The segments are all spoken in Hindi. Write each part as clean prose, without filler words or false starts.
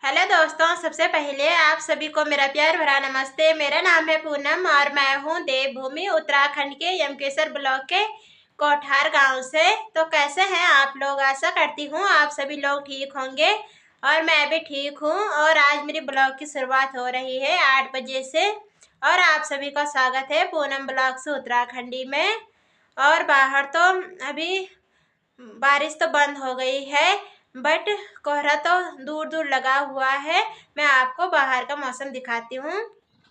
हेलो दोस्तों, सबसे पहले आप सभी को मेरा प्यार भरा नमस्ते। मेरा नाम है पूनम और मैं हूँ देवभूमि उत्तराखंड के यमकेश्वर ब्लॉक के कोठार गांव से। तो कैसे हैं आप लोग? आशा करती हूँ आप सभी लोग ठीक होंगे और मैं भी ठीक हूँ। और आज मेरी ब्लॉग की शुरुआत हो रही है 8 बजे से और आप सभी का स्वागत है पूनम ब्लॉग से उत्तराखंडी में। और बाहर तो अभी बारिश तो बंद हो गई है बट कोहरा तो दूर दूर लगा हुआ है। मैं आपको बाहर का मौसम दिखाती हूँ।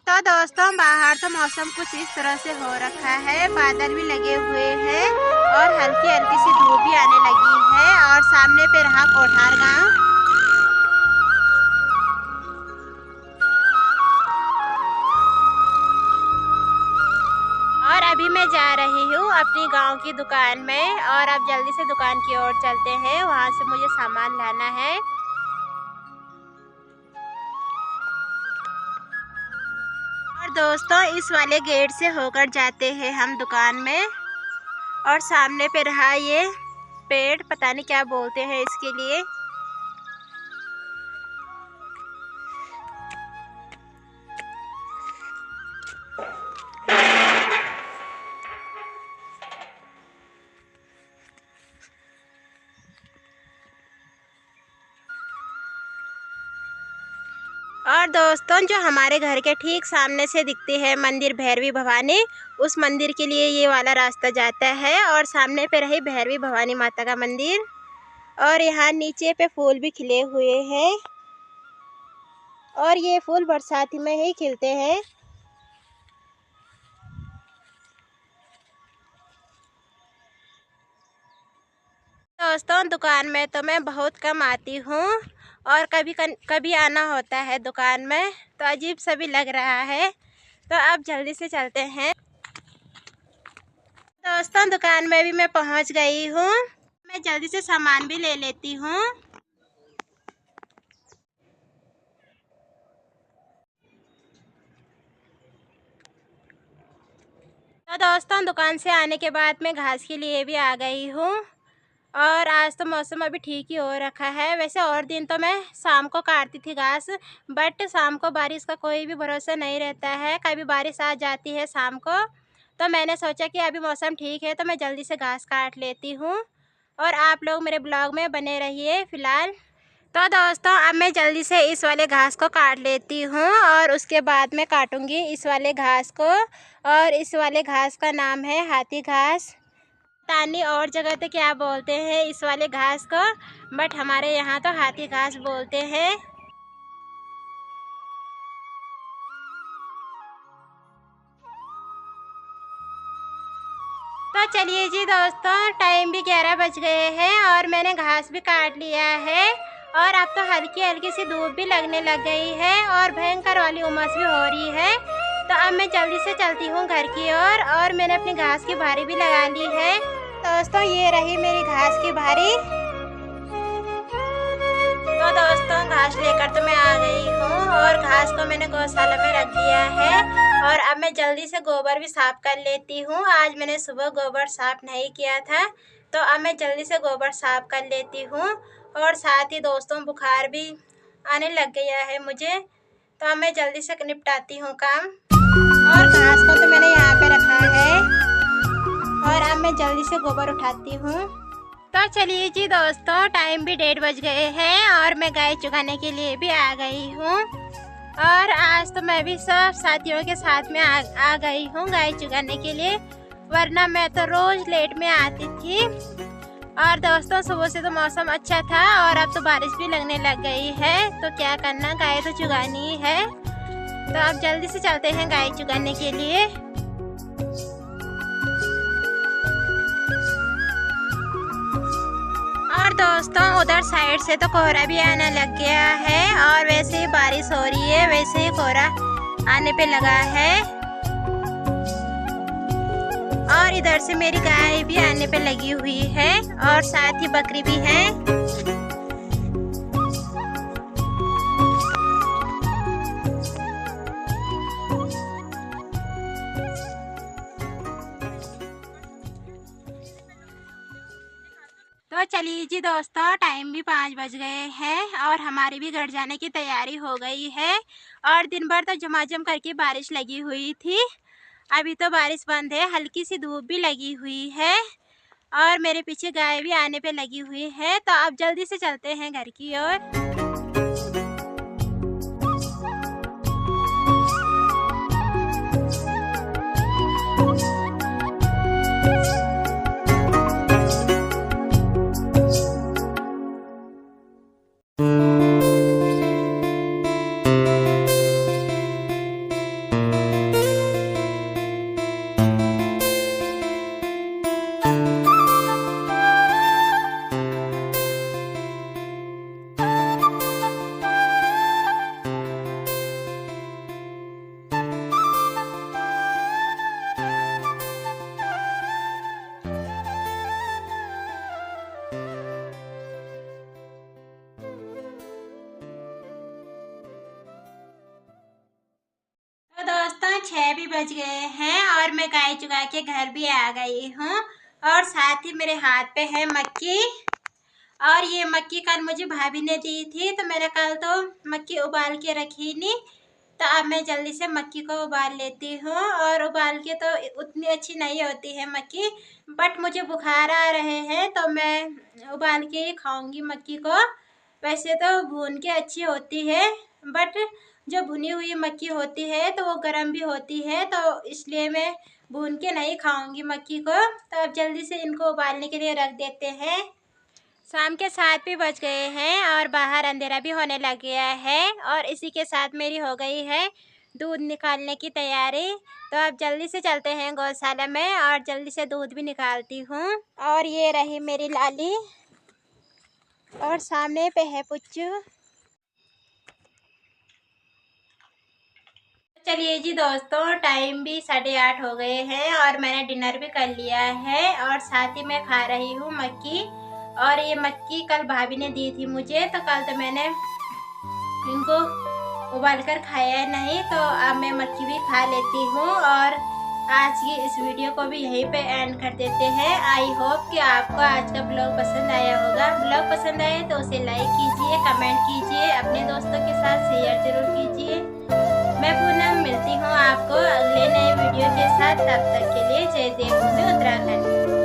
तो दोस्तों, बाहर तो मौसम कुछ इस तरह से हो रखा है, बादल भी लगे हुए हैं और हल्की हल्की सी धूप भी आने लगी है। और सामने पे रहा कोठार गांव। और अभी मैं जा रही हूँ अपनी गांव की दुकान में और अब जल्दी से दुकान की ओर चलते हैं। वहां से मुझे सामान लाना है। और दोस्तों, इस वाले गेट से होकर जाते हैं हम दुकान में। और सामने पे रहा ये पेड़, पता नहीं क्या बोलते हैं इसके लिए। और दोस्तों, जो हमारे घर के ठीक सामने से दिखती है मंदिर भैरवी भवानी, उस मंदिर के लिए ये वाला रास्ता जाता है। और सामने पे रही भैरवी भवानी माता का मंदिर। और यहाँ नीचे पे फूल भी खिले हुए हैं और ये फूल बरसाती में ही खिलते हैं। दोस्तों, दुकान में तो मैं बहुत कम आती हूँ और कभी आना होता है दुकान में, तो अजीब सा भी लग रहा है। तो अब जल्दी से चलते हैं। दोस्तों, दुकान में भी मैं पहुँच गई हूँ। मैं जल्दी से सामान भी ले लेती हूँ। तो दोस्तों, दुकान से आने के बाद मैं घास के लिए भी आ गई हूँ। और आज तो मौसम अभी ठीक ही हो रखा है। वैसे और दिन तो मैं शाम को काटती थी घास, बट शाम को बारिश का कोई भी भरोसा नहीं रहता है, कभी बारिश आ जाती है शाम को। तो मैंने सोचा कि अभी मौसम ठीक है तो मैं जल्दी से घास काट लेती हूँ। और आप लोग मेरे ब्लॉग में बने रहिए फ़िलहाल। तो दोस्तों, अब मैं जल्दी से इस वाले घास को काट लेती हूँ और उसके बाद मैं काटूँगी इस वाले घास को। और इस वाले घास का नाम है हाथी घास। पता नहीं और जगह पे क्या बोलते हैं इस वाले घास को, बट हमारे यहाँ तो हाथी घास बोलते हैं। तो चलिए जी दोस्तों, टाइम भी 11 बज गए हैं और मैंने घास भी काट लिया है। और अब तो हल्की हल्की सी धूप भी लगने लग गई है और भयंकर वाली उमस भी हो रही है। तो अब मैं जल्दी से चलती हूँ घर की ओर। और मैंने अपनी घास की भारी भी लगा ली है। दोस्तों, ये रही मेरी घास की भारी। तो दोस्तों, घास लेकर तो मैं आ गई हूँ और घास को मैंने गौशाला में रख दिया है। और अब मैं जल्दी से गोबर भी साफ कर लेती हूँ। आज मैंने सुबह गोबर साफ नहीं किया था, तो अब मैं जल्दी से गोबर साफ कर लेती हूँ। और साथ ही दोस्तों, बुखार भी आने लग गया है मुझे, तो अब मैं जल्दी से निपटाती हूँ काम। और घास को तो मैंने यहाँ पे रखा है और अब मैं जल्दी से गोबर उठाती हूँ। तो चलिए जी दोस्तों, टाइम भी 1:30 बज गए हैं और मैं गाय चुगाने के लिए भी आ गई हूँ। और आज तो मैं भी सब साथियों के साथ में आ गई हूँ गाय चुगाने के लिए, वरना मैं तो रोज़ लेट में आती थी। और दोस्तों, सुबह से तो मौसम अच्छा था और अब तो बारिश भी लगने लग गई है, तो क्या करना, गाय तो चुगानी ही है। तो अब जल्दी से चलते हैं गाय चुगाने के लिए। और दोस्तों, उधर साइड से तो कोहरा भी आने लग गया है और वैसे ही बारिश हो रही है, वैसे ही कोहरा आने पे लगा है। और इधर से मेरी गाय भी आने पे लगी हुई है और साथ ही बकरी भी है। तो तो चलिए जी दोस्तों, टाइम भी 5 बज गए हैं और हमारी भी घर जाने की तैयारी हो गई है। और दिन भर तो झमाझम करके बारिश लगी हुई थी। अभी तो बारिश बंद है, हल्की सी धूप भी लगी हुई है और मेरे पीछे गाय भी आने पे लगी हुई है। तो अब जल्दी से चलते हैं घर की ओर। तो दोस्तों 6 भी बज गए हैं और मैं गाय चुगा के घर भी आ गई हूँ। और साथ ही मेरे हाथ पे है मक्की। और ये मक्की कल मुझे भाभी ने दी थी, तो मैंने कल तो मक्की उबाल के रखी नहीं, तो अब मैं जल्दी से मक्की को उबाल लेती हूँ। और उबाल के तो उतनी अच्छी नहीं होती है मक्की, बट मुझे बुखार आ रहे हैं तो मैं उबाल के ही खाऊंगी मक्की को। वैसे तो भून के अच्छी होती है, बट जो भुनी हुई मक्की होती है तो वो गर्म भी होती है, तो इसलिए मैं भून के नहीं खाऊंगी मक्की को। तो अब जल्दी से इनको उबालने के लिए रख देते हैं। शाम के 7 भी बज गए हैं और बाहर अंधेरा भी होने लग गया है और इसी के साथ मेरी हो गई है दूध निकालने की तैयारी। तो अब जल्दी से चलते हैं गौशाला में और जल्दी से दूध भी निकालती हूँ। और ये रही मेरी लाली और सामने पे है पुच्चू। चलिए जी दोस्तों, टाइम भी 8:30 हो गए हैं और मैंने डिनर भी कर लिया है और साथ ही मैं खा रही हूँ मक्की। और ये मक्की कल भाभी ने दी थी मुझे, तो कल तो मैंने इनको उबाल कर खाया नहीं, तो अब मैं मक्की भी खा लेती हूँ। और आज की इस वीडियो को भी यहीं पे एंड कर देते हैं। आई होप कि आपको आज का ब्लॉग पसंद आया होगा। ब्लॉग पसंद आए तो उसे लाइक कीजिए, कमेंट कीजिए, अपने दोस्तों के साथ शेयर जरूर कीजिए। मैं पूनम मिलती हूँ आपको अगले नए वीडियो के साथ। तब तक के लिए जय देवभूमि उत्तराखंड।